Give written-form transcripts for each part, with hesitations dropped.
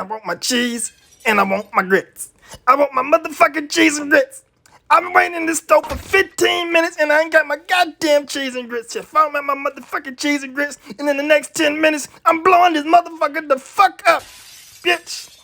I want my cheese and I want my grits. I want my motherfucking cheese and grits. I've been waiting in this store for 15 minutes and I ain't got my goddamn cheese and grits yet. If I don't have my motherfucking cheese and grits, and in the next 10 minutes, I'm blowing this motherfucker the fuck up, bitch.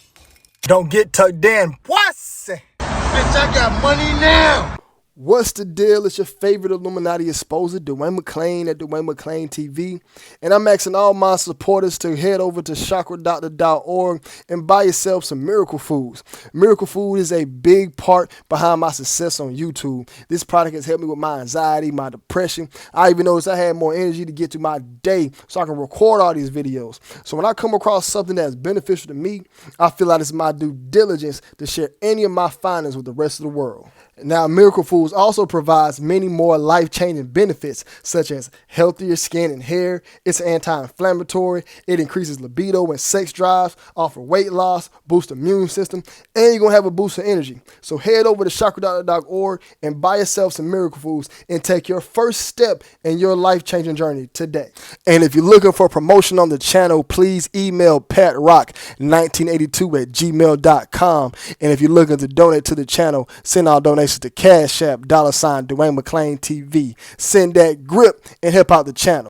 Don't get tucked in, pussy. Bitch, I got money now. What's the deal? It's your favorite Illuminati exposer, Dwayne McClain at Dwayne McClain TV. And I'm asking all my supporters to head over to chakradoctor.org and buy yourself some Miracle Foods. Miracle Food is a big part behind my success on YouTube. This product has helped me with my anxiety, my depression. I even noticed I had more energy to get through my day so I can record all these videos. So when I come across something that's beneficial to me, I feel like it's my due diligence to share any of my findings with the rest of the world. Now, Miracle Foods also provides many more life-changing benefits, such as healthier skin and hair. It's anti-inflammatory. It increases libido and sex drives, offer weight loss, boost the immune system, and you're going to have a boost of energy. So head over to chakradoctor.org and buy yourself some Miracle Foods and take your first step in your life-changing journey today. And if you're looking for promotion on the channel, please email patrock1982@gmail.com. And if you're looking to donate to the channel, send our donations to Cash App, $Dwayne McClain TV. Send that grip and help out the channel.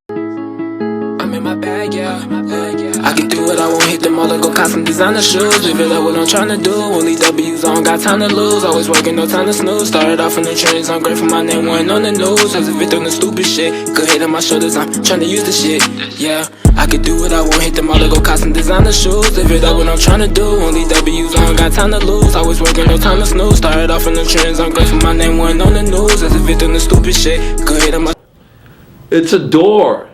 I'm in my bag, yeah. I can do what I want, hit them all and go cop some designer shoes. Live it up what I'm trying to do. Only W's, I don't got time to lose. Always working, no time to snooze. Started off in the trenches, I'm grateful my name wasn't on the news. As a victim of stupid shit. Good head on my shoulders, I'm trying to use the shit. Yeah, I can do what I want, hit them all and go cop some designer shoes. Live it up what I'm trying to do. Only W's, I don't got time to lose. Always working, no time to snooze. Started off in the trenches, I'm grateful my name wasn't on the news. As a victim of stupid shit. Good head on my. It's a door.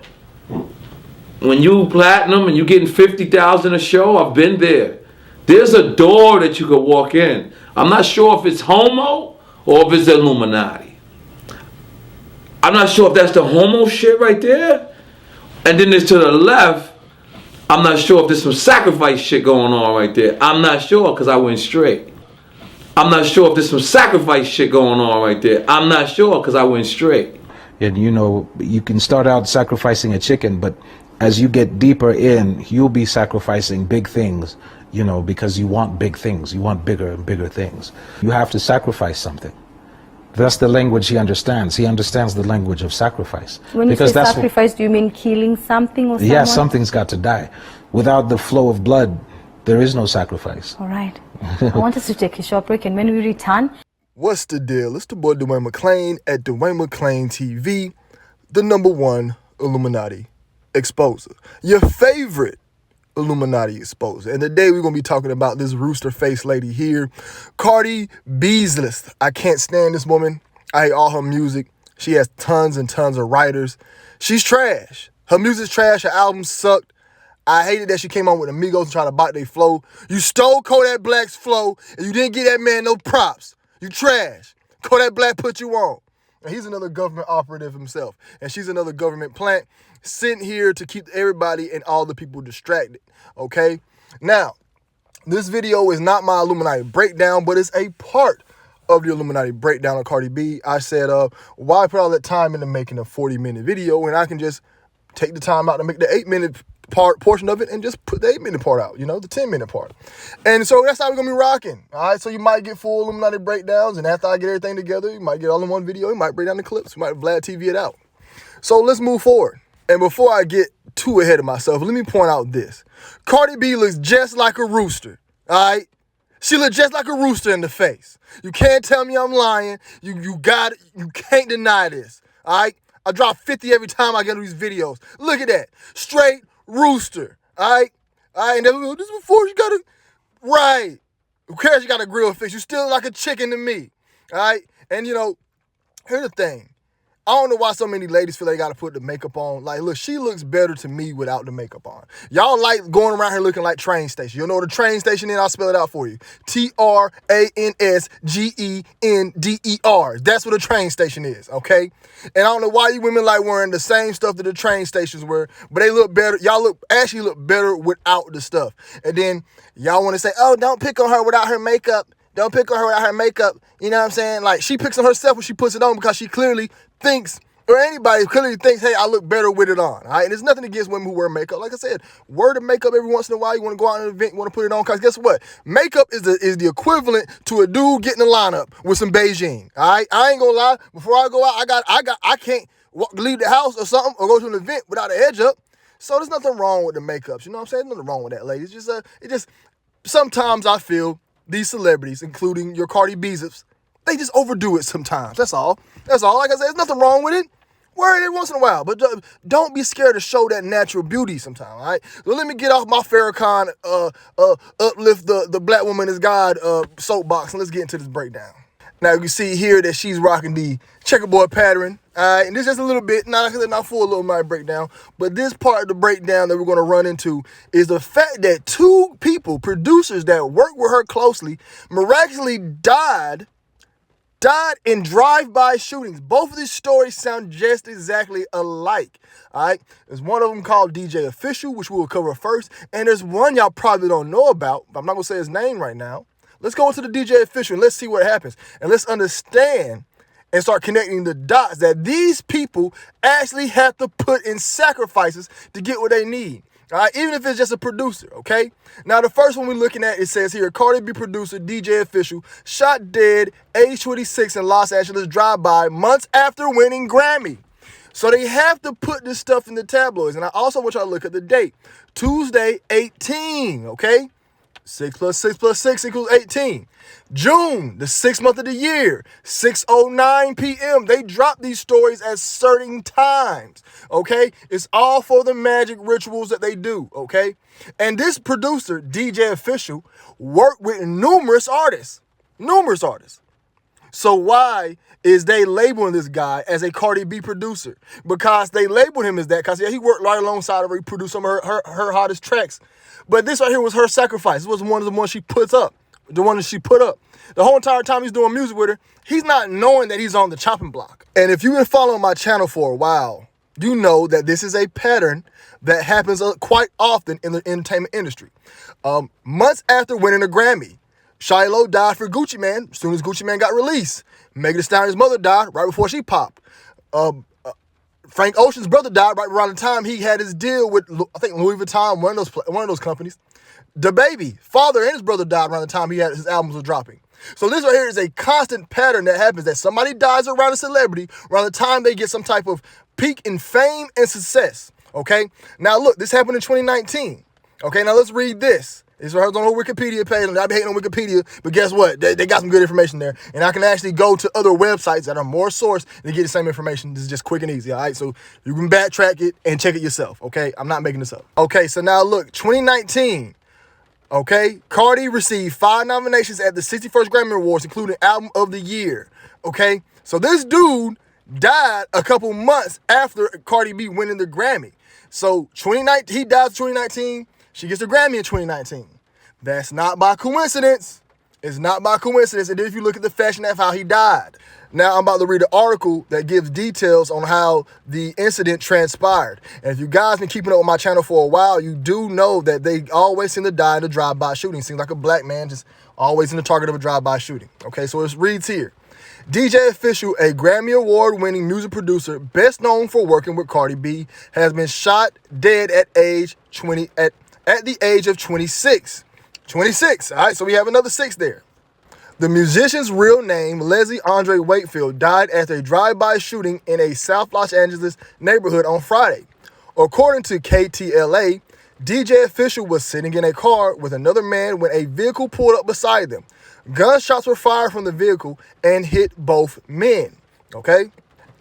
When you platinum and you getting 50,000 a show, I've been there. There's a door that you could walk in. I'm not sure if it's homo or if it's Illuminati. I'm not sure if that's the homo shit right there. And then there's to the left, I'm not sure if there's some sacrifice shit going on right there. I'm not sure because I went straight. I'm not sure if there's some sacrifice shit going on right there. I'm not sure because I went straight. And you know, you can start out sacrificing a chicken, but as you get deeper in, you'll be sacrificing big things, you know, because you want big things. You want bigger and bigger things. You have to sacrifice something. That's the language he understands. He understands the language of sacrifice. When you say sacrifice, do you mean killing something or someone? Yeah, something's got to die. Without the flow of blood, there is no sacrifice. All right. I want us to take a short break, and when we return... What's the deal? It's the boy Dwayne McClain at Dwayne McClain TV, the #1 Illuminati exposer, your favorite Illuminati exposer. And today we're going to be talking about this rooster face lady here, CaRdi Beasless. I can't stand this woman. I hate all her music. She has tons and tons of writers. She's trash. Her music's trash. Her albums sucked. I hated that she came on with Amigos and tried to bite their flow. You stole Kodak Black's flow and you didn't give that man no props. You trash. Kodak Black put you on. And he's another government operative himself. And she's another government plant sent here to keep everybody and all the people distracted. Okay? Now, this video is not my Illuminati breakdown, but it's a part of the Illuminati breakdown of Cardi B. I said, why put all that time into making a 40-minute video when I can just take the time out to make the 8-minute portion of it and just put the 8-minute part out, you know, the 10-minute part. And so that's how we're going to be rocking. All right, so you might get full Illuminati breakdowns, and after I get everything together, you might get all in one video. You might break down the clips. You might Vlad TV it out. So let's move forward. And before I get too ahead of myself, let me point out this. Cardi B looks just like a rooster, all right? She looks just like a rooster in the face. You can't tell me I'm lying. You got it. You can't deny this, all right? I drop 50 every time I get these videos. Look at that. Straight rooster, all right? All right, and then, this is before you got a, right. Who cares you got a grill fix? You still like a chicken to me, all right? And, you know, here's the thing. I don't know why so many ladies feel they got to put the makeup on. Like, look, she looks better to me without the makeup on. Y'all like going around here looking like train station. You know what a train station is? I'll spell it out for you. TRANSGENDER. That's what a train station is, okay? And I don't know why you women like wearing the same stuff that the train stations wear, but they look better. Y'all actually look better without the stuff. And then y'all want to say, oh, don't pick on her without her makeup. Don't pick on her without her makeup. You know what I'm saying? Like, she picks on herself when she puts it on because she clearly thinks or anybody clearly thinks, hey, I look better with it on. All right, and there's nothing against women who wear makeup. Like I said, wear the makeup every once in a while. You want to go out on an event, you want to put it on, because guess what? Makeup is the equivalent to a dude getting a lineup with some Beijing. All right, I ain't gonna lie. Before I go out, I can't leave the house or something or go to an event without a edge up. So there's nothing wrong with the makeups. You know what I'm saying? There's nothing wrong with that, ladies. It just sometimes I feel these celebrities, including your CaRdi B's, they just overdo it sometimes. That's all. That's all. Like I said, there's nothing wrong with it. Wear it every once in a while, but don't be scared to show that natural beauty sometimes, all right? So let me get off my Farrakhan uplift the black woman is God soapbox, and let's get into this breakdown. Now, you can see here that she's rocking the checkerboard pattern, all right? And this is just a little bit, not full little my breakdown, but this part of the breakdown that we're going to run into is the fact that two people, producers that work with her closely, miraculously died in drive-by shootings. Both of these stories sound just exactly alike, all right? There's one of them called DJ Official, which we will cover first, and there's one y'all probably don't know about, but I'm not going to say his name right now. Let's go into the DJ Official and let's see what happens, and let's understand and start connecting the dots that these people actually have to put in sacrifices to get what they need. All right, even if it's just a producer, okay? Now, the first one we're looking at, it says here, CaRdi B producer, DJ Official, shot dead, age 26 in Los Angeles drive-by months after winning Grammy. So they have to put this stuff in the tabloids. And I also want y'all to look at the date. Tuesday, 18, okay? 6 plus 6 plus 6 equals 18. June, the 6th month of the year, 6:09 p.m. They drop these stories at certain times, okay? It's all for the magic rituals that they do, okay? And this producer, DJ Official, worked with numerous artists. So why is they labeling this guy as a CaRdi B producer? Because they labeled him as that because, yeah, he worked right alongside her. He produced some of her hottest tracks. But this right here was her sacrifice. This was one of the ones she puts up. The one that she put up. The whole entire time he's doing music with her, he's not knowing that he's on the chopping block. And if you've been following my channel for a while, you know that this is a pattern that happens quite often in the entertainment industry. Months after winning a Grammy, Shiloh died for Gucci Mane as soon as Gucci Mane got released. Megan Thee Stallion's mother died right before she popped. Frank Ocean's brother died right around the time he had his deal with, I think, Louis Vuitton, one of those companies. DaBaby, father and his brother died around the time his albums were dropping. So this right here is a constant pattern that happens, that somebody dies around a celebrity around the time they get some type of peak in fame and success, okay? Now look, this happened in 2019, okay? Now let's read this. This was on her Wikipedia page, and I've been hating on Wikipedia, but guess what? They got some good information there, and I can actually go to other websites that are more sourced and get the same information. This is just quick and easy, all right? So you can backtrack it and check it yourself, okay? I'm not making this up. Okay, so now look, 2019, okay? CaRdi received 5 nominations at the 61st Grammy Awards, including Album of the Year, okay? So this dude died a couple months after CaRdi B winning the Grammy. So 2019, he died in 2019, she gets a Grammy in 2019. That's not by coincidence. It's not by coincidence. And then if you look at the fashion of how he died. Now I'm about to read an article that gives details on how the incident transpired. And if you guys been keeping up with my channel for a while, you do know that they always seem to die in a drive-by shooting. Seems like a black man just always in the target of a drive-by shooting. Okay, so it reads here. DJ Official, a Grammy Award-winning music producer, best known for working with CaRdi B, has been shot dead at the age of 26. 26, all right, so we have another 6 there. The musician's real name, Leslie Andre Wakefield, died after a drive-by shooting in a South Los Angeles neighborhood on Friday. According to KTLA, DJ Official was sitting in a car with another man when a vehicle pulled up beside them. Gunshots were fired from the vehicle and hit both men, okay?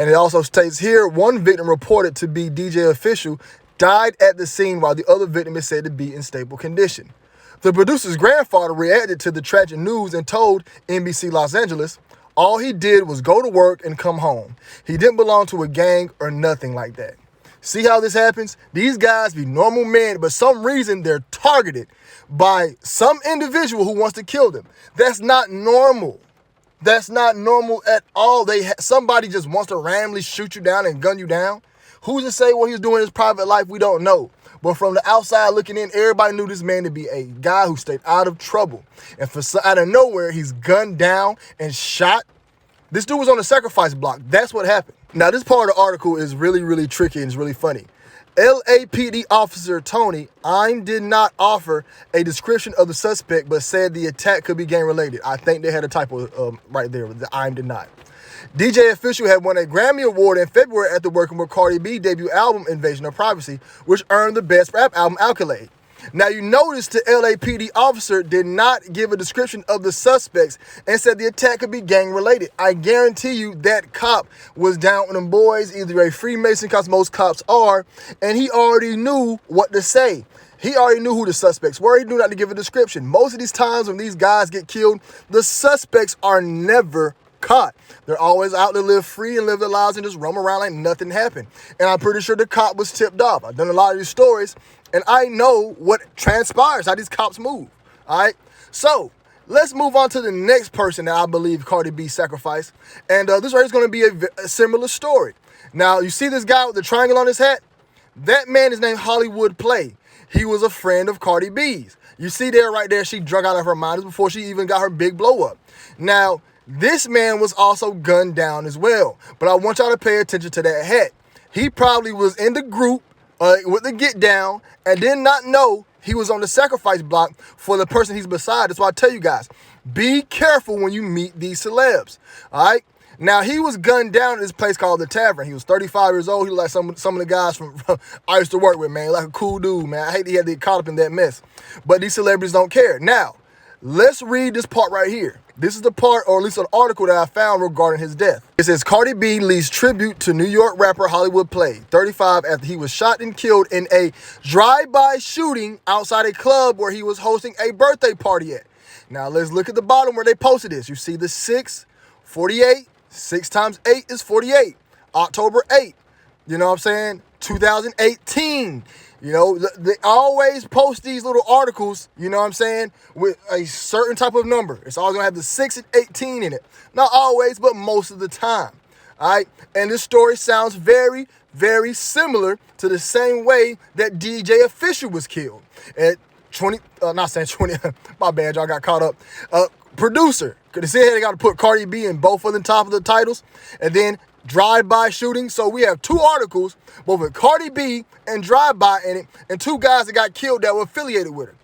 And it also states here, one victim reported to be DJ Official died at the scene while the other victim is said to be in stable condition. The producer's grandfather reacted to the tragic news and told NBC Los Angeles, all he did was go to work and come home. He didn't belong to a gang or nothing like that. See how this happens? These guys be normal men, but some reason they're targeted by some individual who wants to kill them. That's not normal. That's not normal at all. Somebody just wants to randomly shoot you down and gun you down. Who's to say what he's doing in his private life? We don't know. But from the outside looking in, everybody knew this man to be a guy who stayed out of trouble. And out of nowhere, he's gunned down and shot. This dude was on the sacrifice block. That's what happened. Now, this part of the article is really, really tricky and it's really funny. LAPD officer Tony Ime did not offer a description of the suspect, but said the attack could be gang-related. I think they had a typo right there. The Ime did not. DJ Official had won a Grammy Award in February after working with CaRdi B debut album Invasion of Privacy, which earned the Best Rap Album accolade. Now, you notice the LAPD officer did not give a description of the suspects and said the attack could be gang-related. I guarantee you that cop was down with them boys, either a Freemason, because most cops are, and he already knew what to say. He already knew who the suspects were. He knew not to give a description. Most of these times when these guys get killed, the suspects are never caught. They're always out to live free and live their lives and just roam around like nothing happened. And I'm pretty sure the cop was tipped off. I've done a lot of these stories, and I know what transpires, how these cops move. All right? So, let's move on to the next person that I believe CaRdi B sacrificed. And this right is going to be a similar story. Now, you see this guy with the triangle on his hat? That man is named Hollywood Play. He was a friend of CaRdi B's. You see there, right there, she drug out of her mind before she even got her big blow up. Now, this man was also gunned down as well. But I want y'all to pay attention to that hat. He probably was in the group with the get down and did not know he was on the sacrifice block for the person he's beside. That's why I tell you guys, be careful when you meet these celebs. All right? Now, he was gunned down at this place called The Tavern. He was 35 years old. He was like some of the guys from I used to work with, man. Like a cool dude, man. I hate he had to get caught up in that mess. But these celebrities don't care. Now, let's read this part right here. This is the part, or at least an article that I found regarding his death. It says, CaRdi B leads tribute to New York rapper Hollywood Play, 35, after he was shot and killed in a drive-by shooting outside a club where he was hosting a birthday party at. Now, let's look at the bottom where they posted this. You see the 6, 48, 6 times 8 is 48. October 8th, you know what I'm saying? 2018. You know, they always post these little articles, you know what I'm saying, with a certain type of number. It's always going to have the 6 and 18 in it. Not always, but most of the time. All right? And this story sounds very, very similar to the same way that DJ Official was killed. At 20, not saying 20, my bad, y'all got caught up. Producer, because they said they got to put CaRdi B in both of the top of the titles. And then drive-by shooting. So we have 2 articles, both with CaRdi B and drive-by in it, and 2 guys that got killed that were affiliated with her.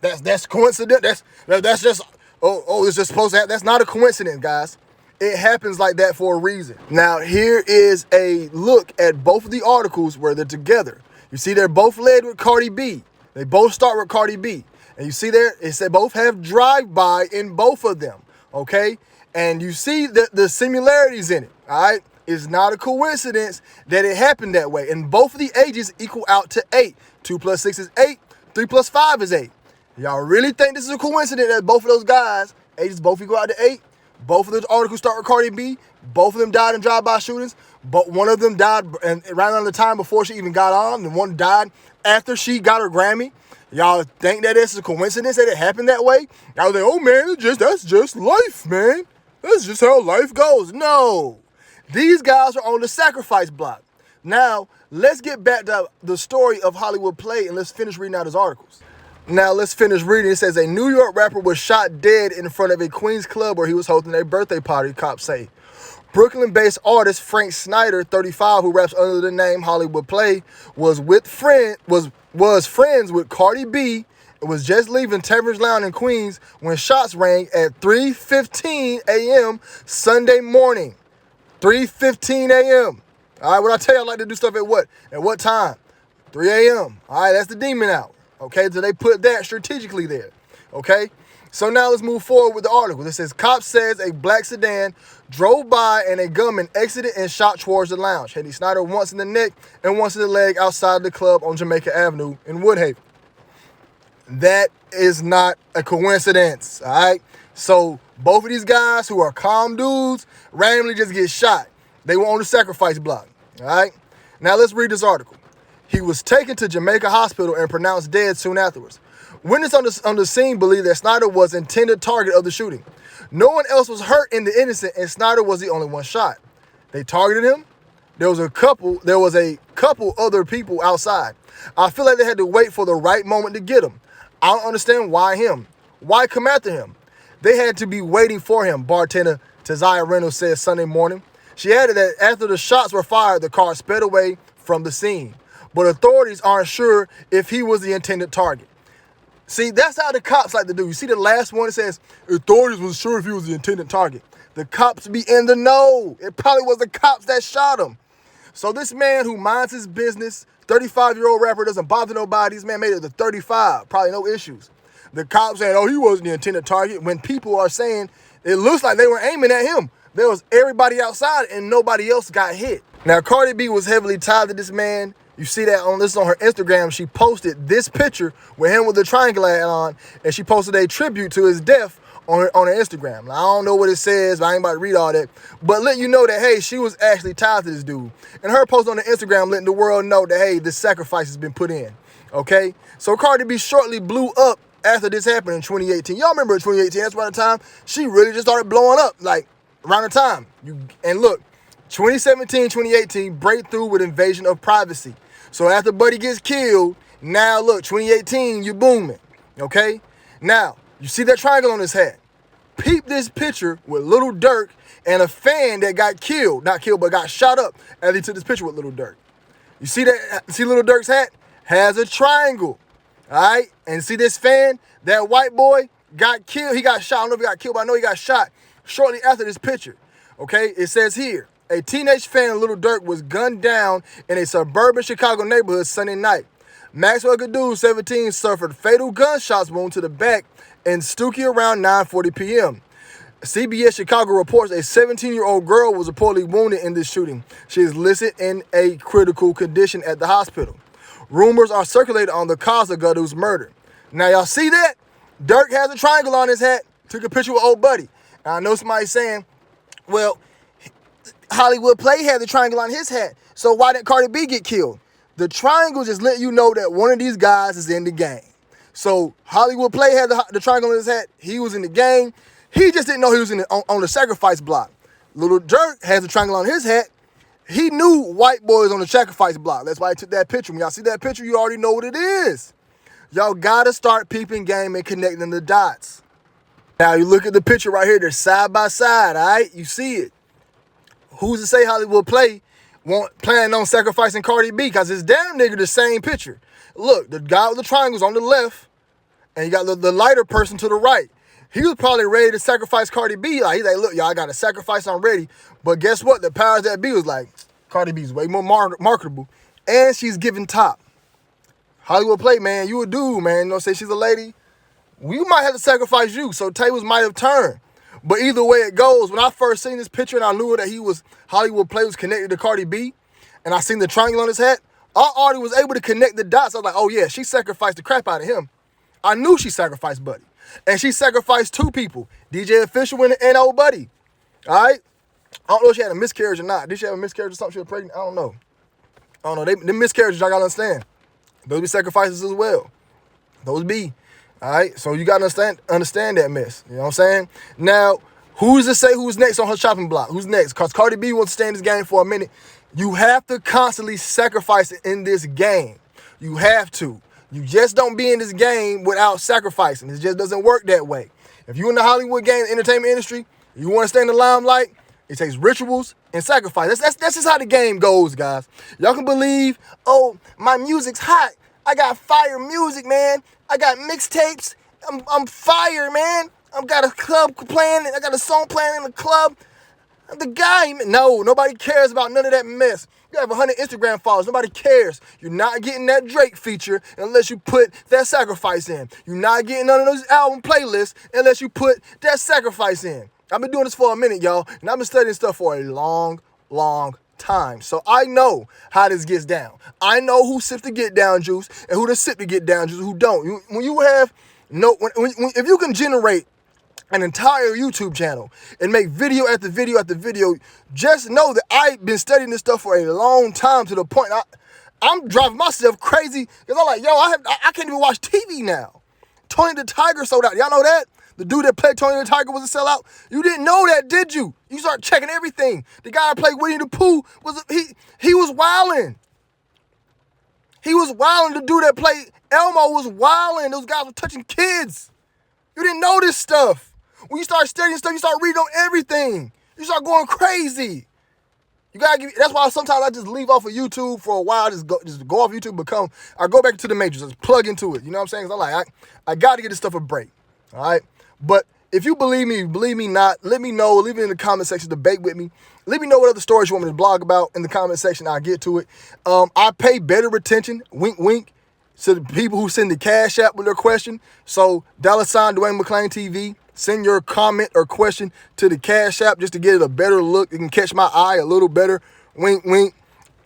That's coincident. That's just it's just supposed to happen. That's not a coincidence, guys. It happens like that for a reason. Now, here is a look at both of the articles where they're together. You see they're both led with CaRdi B. They both start with CaRdi B. And you see there, they both have drive-by in both of them, okay? And you see the similarities in it, all right? It's not a coincidence that it happened that way. And both of the ages equal out to 8. 2 plus 6 is 8. 3 plus 5 is 8. Y'all really think this is a coincidence that both of those guys, ages both equal out to 8? Both of those articles start with CaRdi B. Both of them died in drive-by shootings. But one of them died right around the time before she even got on. And one died after she got her Grammy. Y'all think that it's a coincidence that it happened that way? Y'all think, oh man, that's just life, man. That's just how life goes. No. These guys are on the sacrifice block. Now, let's get back to the story of Hollywood Play and let's finish reading out his articles. Now, let's finish reading. It says, a New York rapper was shot dead in front of a Queens club where he was hosting a birthday party, cops say. Brooklyn-based artist Frank Snyder, 35, who raps under the name Hollywood Play, was friends with CaRdi B and was just leaving Taverns Lounge in Queens when shots rang at 3:15 a.m. Sunday morning. 3:15 a.m. All right, what I tell you, I like to do stuff at what? At what time? 3 a.m. All right, that's the demon hour. Okay, so they put that strategically there. Okay, so now let's move forward with the article. It says, cops says a black sedan drove by and a gunman exited and shot towards the lounge, hitting Snyder once in the neck and once in the leg outside the club on Jamaica Avenue in Woodhaven. That is not a coincidence, all right? So both of these guys who are calm dudes randomly just get shot. They were on the sacrifice block, all right? Now let's read this article. He was taken to Jamaica Hospital and pronounced dead soon afterwards. Witnesses on the scene believe that Snyder was intended target of the shooting. No one else was hurt in the incident, and Snyder was the only one shot. They targeted him. There was a couple other people outside. I feel like they had to wait for the right moment to get him. I don't understand why him. Why come after him? They had to be waiting for him, bartender Taziah Reynolds said Sunday morning. She added that after the shots were fired, the car sped away from the scene. But authorities aren't sure if he was the intended target. See, that's how the cops like to do. You see the last one, it says, authorities was sure if he was the intended target. The cops be in the know. It probably was the cops that shot him. So this man who minds his business, 35-year-old rapper, doesn't bother nobody. This man made it to 35, probably no issues. The cops saying, oh, he wasn't the intended target, when people are saying it looks like they were aiming at him. There was everybody outside and nobody else got hit. Now, Cardi B was heavily tied to this man. You see that on her Instagram. She posted this picture with him with the triangle hat on, and she posted a tribute to his death on her Instagram. Now, I don't know what it says, but I ain't about to read all that. But let you know that, hey, she was actually tied to this dude. And her post on the Instagram letting the world know that, hey, this sacrifice has been put in, okay? So Cardi B shortly blew up after this happened in 2018. Y'all remember in 2018, that's around the time she really just started blowing up, like around the time. And look, 2017, 2018, breakthrough with invasion of privacy. So after Buddy gets killed, now look, 2018, you booming, okay? Now, you see that triangle on his hat. Peep this picture with Lil Durk and a fan that got killed. Not killed, but got shot up as he took this picture with Lil Durk. You see that? See Lil Durk's hat? Has a triangle, all right? And see this fan? That white boy got killed. He got shot. I don't know if he got killed, but I know he got shot shortly after this picture, okay? It says here, a teenage fan of Lil Durk was gunned down in a suburban Chicago neighborhood Sunday night. Maxwell Gadoo, 17, suffered fatal gunshots wound to the back in Stookie around 9:40 p.m. CBS Chicago reports a 17-year-old girl was reportedly wounded in this shooting. She is listed in a critical condition at the hospital. Rumors are circulated on the cause of Gadoo's murder. Now, y'all see that? Durk has a triangle on his hat. Took a picture with old buddy. Now, I know somebody's saying, well, Hollywood Play had the triangle on his hat, so why didn't Cardi B get killed? The triangle just let you know that one of these guys is in the game. So Hollywood Play had the triangle on his hat. He was in the game. He just didn't know he was on the sacrifice block. Lil Durk has a triangle on his hat. He knew white boys on the sacrifice block. That's why he took that picture. When y'all see that picture, you already know what it is. Y'all gotta start peeping game and connecting the dots. Now you look at the picture right here. They're side by side, all right? You see it. Who's to say Hollywood Play planning on sacrificing Cardi B? Because it's damn nigga the same picture. Look, the guy with the triangles on the left, and you got the lighter person to the right. He was probably ready to sacrifice Cardi B. Like, he's like, look, y'all, I got a sacrifice, I'm ready. But guess what? The powers that be was like, Cardi B's way more marketable, and she's giving top. Hollywood Play, man, you a dude, man. You know, say she's a lady. We might have to sacrifice you, so tables might have turned. But either way it goes, when I first seen this picture and I knew that Hollywood Play was connected to Cardi B, and I seen the triangle on his hat, I already was able to connect the dots. I was like, oh yeah, she sacrificed the crap out of him. I knew she sacrificed Buddy. And she sacrificed two people, DJ Official and old Buddy. All right? I don't know if she had a miscarriage or not. Did she have a miscarriage or something? She was pregnant? I don't know. The miscarriages, y'all gotta understand. Those be sacrifices as well. Those be. All right, so you got to understand that mess. You know what I'm saying? Now, who's to say who's next on her chopping block? Who's next? Because Cardi B wants to stay in this game for a minute. You have to constantly sacrifice in this game. You have to. You just don't be in this game without sacrificing. It just doesn't work that way. If you're in the Hollywood game, entertainment industry, you want to stay in the limelight, it takes rituals and sacrifice. That's just how the game goes, guys. Y'all can believe, oh, my music's hot. I got fire music, man. I got mixtapes. I'm fire, man. I've got a club playing. I got a song playing in the club. I'm the guy. No, nobody cares about none of that mess. You have 100 Instagram followers. Nobody cares. You're not getting that Drake feature unless you put that sacrifice in. You're not getting none of those album playlists unless you put that sacrifice in. I've been doing this for a minute, y'all, and I've been studying stuff for a long, long time. So I know how this gets down. I know who sips the get down juice and who to sip the get down juice, who don't. When you have if you can generate an entire YouTube channel and make video after video after video, just know that I've been studying this stuff for a long time, to the point I'm driving myself crazy because I'm like, yo, I can't even watch TV now. Tony the Tiger sold out. Y'all know that? The dude that played Tony the Tiger was a sellout. You didn't know that, did you? You start checking everything. The guy that played Winnie the Pooh he was wilding. He was wilding. The dude that played Elmo was wilding. Those guys were touching kids. You didn't know this stuff. When you start studying stuff, you start reading on everything. You start going crazy. You gotta give. That's why sometimes I just leave off of YouTube for a while. Just go off YouTube. I go back to the matrix. Just plug into it. You know what I'm saying? 'Cause I'm like, I got to get this stuff a break. All right. But if you believe me not, let me know. Leave it in the comment section. Debate with me. Let me know what other stories you want me to blog about in the comment section. I'll get to it. I pay better attention. Wink, wink. To the people who send the Cash App with their question. So $ Dwayne McClain TV. Send your comment or question to the Cash App just to get it a better look. It can catch my eye a little better. Wink, wink.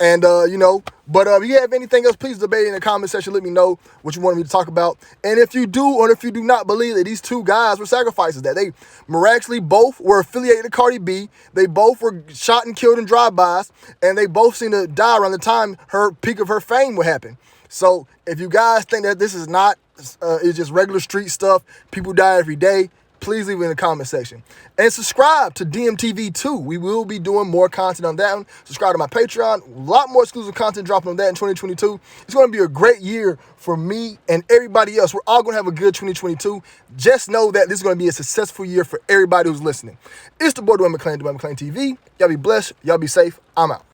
And, but if you have anything else, please debate in the comment section. Let me know what you want me to talk about. And if you do, or if you do not believe that these two guys were sacrifices, that they miraculously both were affiliated to Cardi B, they both were shot and killed in drive-bys, and they both seem to die around the time her peak of her fame would happen. So if you guys think that this is not, it's just regular street stuff, people die every day, please leave it in the comment section. And subscribe to DMTV2. We will be doing more content on that one. Subscribe to my Patreon. A lot more exclusive content dropping on that in 2022. It's going to be a great year for me and everybody else. We're all going to have a good 2022. Just know that this is going to be a successful year for everybody who's listening. It's the boy Dwayne McClain, Dwayne McClain TV. Y'all be blessed. Y'all be safe. I'm out.